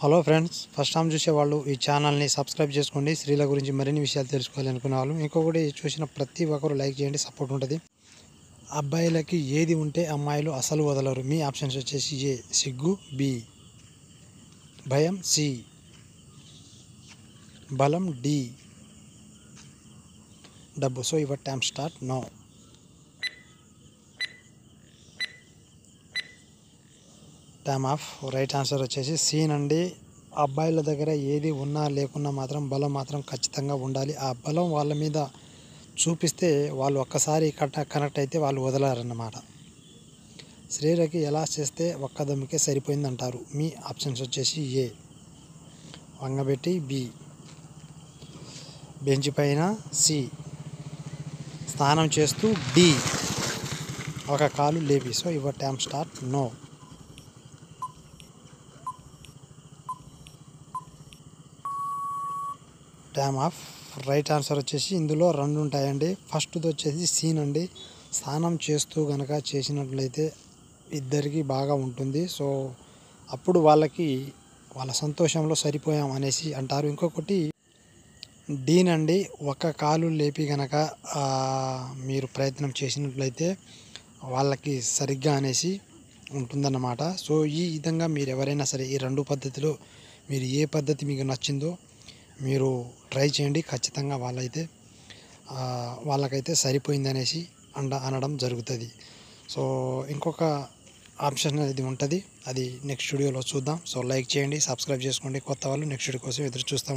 Hello friends, first time చూసేవాళ్ళు ఈ ఛానల్ని సబ్స్క్రైబ్ చేసుకోండి. స్త్రీల గురించి మరిన్ని విషయాలు తెలుసుకోవాలి అనుకునే వాళ్ళు ఇంకొకటి చూసిన ప్రతి ఒక్కరు లైక్ చేయండి, సపోర్ట్ ఉంటుంది. అబ్బాయిలకి ఏది ఉంటే అమ్మాయిలు అసలు వదలరు. మీ ఆప్షన్స్ వచ్చేసి ఏ సిగ్గు, బి భయం, సి బలం, డి డబ్బు. So your time start now. Time off. Right answer వచ్చేసి సి నండి. అబ్బాయిల దగ్గర ఏది ఉన్నా లేకున్నా మాత్రం బలం మాత్రం ఖచ్చితంగా ఉండాలి. ఆ బలం వాళ్ళ మీద చూపిస్తే వాళ్ళు ఒక్కసారి కనెక్ట్ అయితే వాళ్ళు వదలరన్నమాట. స్త్రీలకి ఎలా చేస్తే ఒక్క దమ్ముకే సరిపోయిందంటారు. మీ ఆప్షన్స్ వచ్చేసి ఏ వంగబెట్టి, బి బెంచ్ పైన, సి స్నానం చేస్తూ, డి ఒక కాలు లేపి. So your time start now. Time off. Right answer వచ్చేసి ఇందులో రెండు ఉంటాయండి. ఫస్ట్ది వచ్చేసి సీన్ అండి. స్నానం చేస్తూ కనుక చేసినట్లయితే ఇద్దరికి బాగా ఉంటుంది. సో అప్పుడు వాళ్ళకి వాళ్ళ సంతోషంలో సరిపోయాం అనేసి అంటారు. ఇంకొకటి డీనండి. ఒక కాలు లేపి కనుక మీరు ప్రయత్నం చేసినట్లయితే వాళ్ళకి సరిగ్గా అనేసి ఉంటుందన్నమాట. సో ఈ విధంగా మీరు ఎవరైనా సరే ఈ రెండు పద్ధతిలో మీరు ఏ పద్ధతి మీకు నచ్చిందో మీరు ట్రై చేయండి. ఖచ్చితంగా వాళ్ళకైతే సరిపోయింది అనేసి అనడం జరుగుతుంది. సో ఇంకొక ఆప్షన్ అనేది ఉంటుంది, అది నెక్స్ట్ వీడియోలో చూద్దాం. సో లైక్ చేయండి, సబ్స్క్రైబ్ చేసుకోండి. కొత్త వాళ్ళు నెక్స్ట్ వీడియో కోసం ఎదురు చూస్తూ